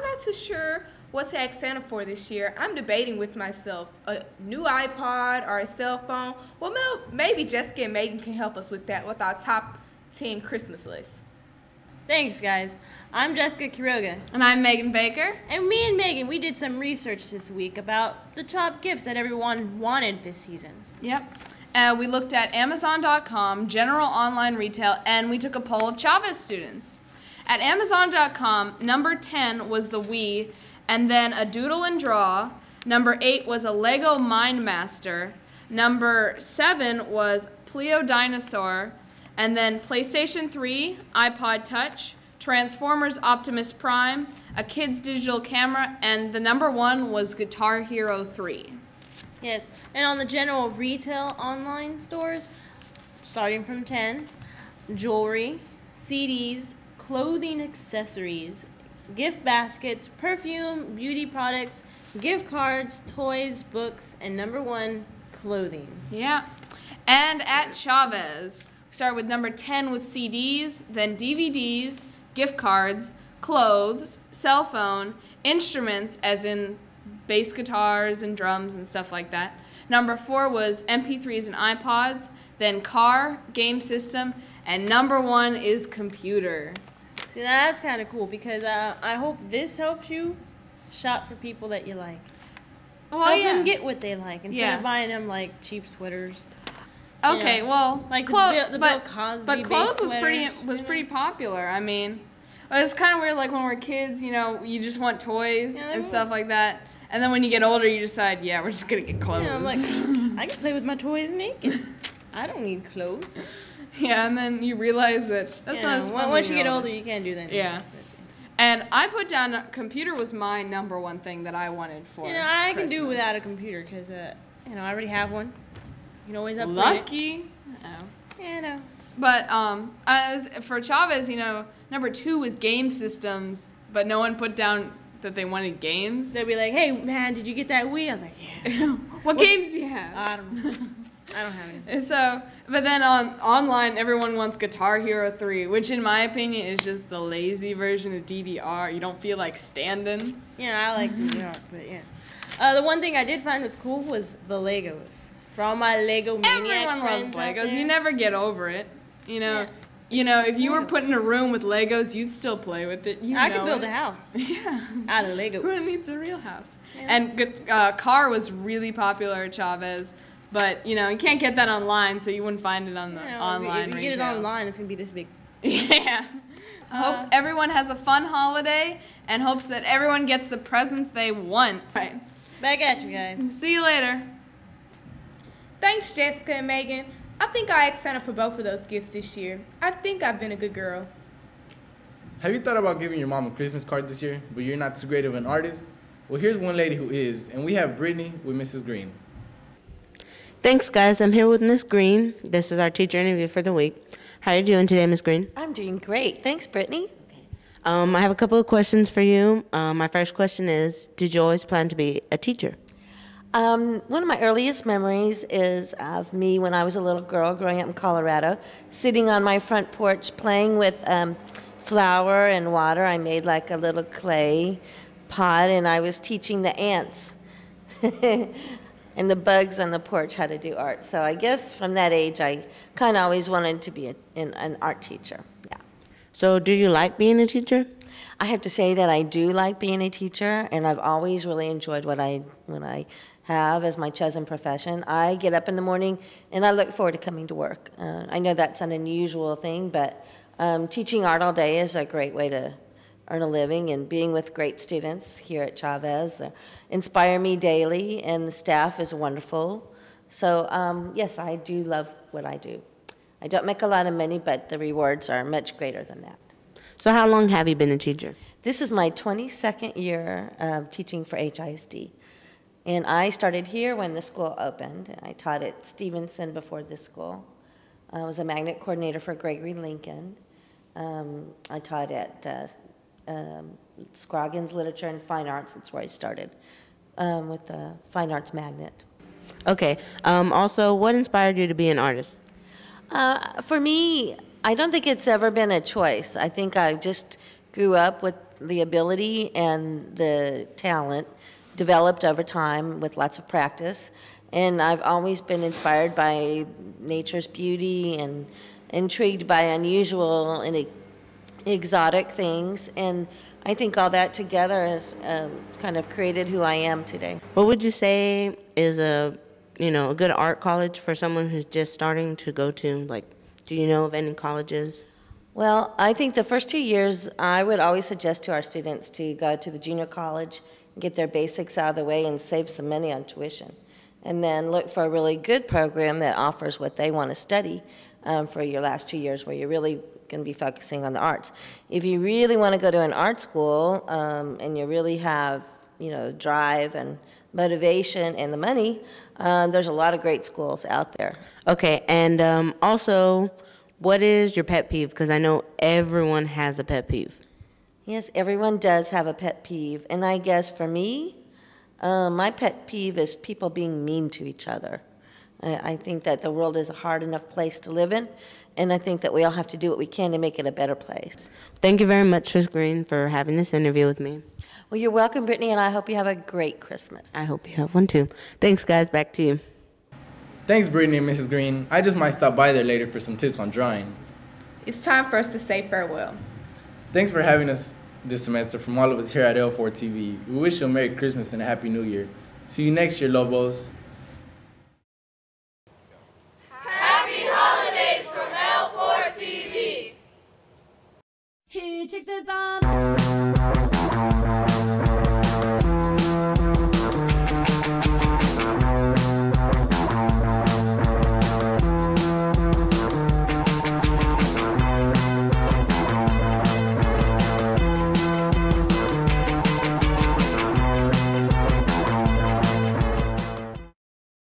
not too sure what to ask Santa for this year. I'm debating with myself, a new iPod or a cell phone. Well, maybe Jessica and Megan can help us with that, with our top 10 Christmas list. Thanks, guys. I'm Jessica Quiroga. And I'm Megan Baker. And me and Megan, we did some research this week about the top gifts that everyone wanted this season. Yep. We looked at Amazon.com, general online retail, and we took a poll of Chavez students. At Amazon.com, number 10 was the Wii, and then a Doodle and Draw. Number 8 was a Lego Mind Master. Number 7 was Pleo Dinosaur. And then PlayStation 3, iPod Touch, Transformers Optimus Prime, a kid's digital camera, and the number 1 was Guitar Hero 3. Yes, and on the general retail online stores, starting from 10, jewelry, CDs, clothing accessories, gift baskets, perfume, beauty products, gift cards, toys, books, and number 1, clothing. Yeah. And at Chavez, we start with number 10 with CDs, then DVDs, gift cards, clothes, cell phone, instruments, as in bass guitars and drums and stuff like that. Number 4 was MP3s and iPods, then car, game system, and number 1 is computer. See, that's kind of cool because I hope this helps you shop for people that you like. Well, Help yeah. them get what they like instead of buying them like cheap sweaters. Okay, well, like the Bill Cosby but clothes was sweaters, pretty popular. I mean, it's kind of weird. Like when we're kids, you just want toys and stuff like that. And then when you get older, you decide, yeah, we're just gonna get clothes. Yeah, I'm like, I can play with my toys naked. I don't need clothes. Yeah, and then you realize that's not as fun. Once you get older, you can't do that anymore. Yeah. And I put down computer was my number 1 thing that I wanted for I can do Christmas. without a computer because, I already have one. You can always upgrade Lucky. Oh. Yeah, no. But for Chavez, number 2 was game systems, but no one put down that they wanted games. They'd be like, hey, man, did you get that Wii? I was like, yeah. What games do you have? I don't know. I don't have any. So, but then online, everyone wants Guitar Hero 3, which in my opinion is just the lazy version of DDR. You don't feel like standing. Yeah, I like DDR, but yeah. The one thing I did find was cool was the Legos. For all my Lego maniac Everyone loves friends out Legos. there. You never get over it. Yeah. If you were put in a room with Legos, you'd still play with it. I could build a house. Yeah. Out of Legos. Who needs a real house? Yeah. And car was really popular at Chavez, but you can't get that online, so you wouldn't find it on the online If you retail. get it online, it's gonna be this big. Yeah. Hope everyone has a fun holiday and hopes that everyone gets the presents they want. Right. Back at you guys. See you later. Thanks, Jessica and Megan. I think I asked Santa for both of those gifts this year. I think I've been a good girl. Have you thought about giving your mom a Christmas card this year, but you're not too great of an artist? Well, here's one lady who is, and we have Brittany with Mrs. Green. Thanks, guys. I'm here with Miss Green. This is our teacher interview for the week. How are you doing today, Miss Green? I'm doing great. Thanks, Brittany. I have a couple of questions for you. My first question is, did you always plan to be a teacher? One of my earliest memories is of me when I was a little girl growing up in Colorado, sitting on my front porch playing with flour and water. I made like a little clay pot, and I was teaching the ants and the bugs on the porch how to do art. So I guess from that age, I kind of always wanted to be an art teacher. Yeah. So do you like being a teacher? I have to say that I do like being a teacher, and I've always really enjoyed what I have as my chosen profession. I get up in the morning, and I look forward to coming to work. I know that's an unusual thing, but teaching art all day is a great way to earn a living, and being with great students here at Chavez inspire me daily, and the staff is wonderful. So yes, I do love what I do. I don't make a lot of money, but the rewards are much greater than that. So how long have you been a teacher? This is my 22nd year of teaching for HISD. And I started here when the school opened. I taught at Stevenson before this school. I was a magnet coordinator for Gregory Lincoln. I taught at Scroggins Literature and Fine Arts. That's where I started with the Fine Arts Magnet. Okay. Also, what inspired you to be an artist? For me, I don't think it's ever been a choice. I think I just grew up with the ability and the talent developed over time with lots of practice. And I've always been inspired by nature's beauty and intrigued by unusual and exotic things. And I think all that together has kind of created who I am today. What would you say is a good art college for someone who's just starting to go to? Like, do you know of any colleges? Well, I think the first 2 years, I would always suggest to our students to go to the junior college, get their basics out of the way, and save some money on tuition. And then look for a really good program that offers what they want to study for your last 2 years, where you're really going to be focusing on the arts. If you really want to go to an art school and you really have, drive and motivation and the money, there's a lot of great schools out there. Okay, and also, what is your pet peeve? Because I know everyone has a pet peeve. Yes, everyone does have a pet peeve. And I guess for me, my pet peeve is people being mean to each other. I think that the world is a hard enough place to live in, and I think that we all have to do what we can to make it a better place. Thank you very much, Ms. Green, for having this interview with me. Well, you're welcome, Brittany, and I hope you have a great Christmas. I hope you have one too. Thanks, guys. Back to you. Thanks, Brittany and Mrs. Green. I just might stop by there later for some tips on drawing. It's time for us to say farewell. Thanks for having us this semester from all of us here at L4TV. We wish you a Merry Christmas and a Happy New Year. See you next year, Lobos.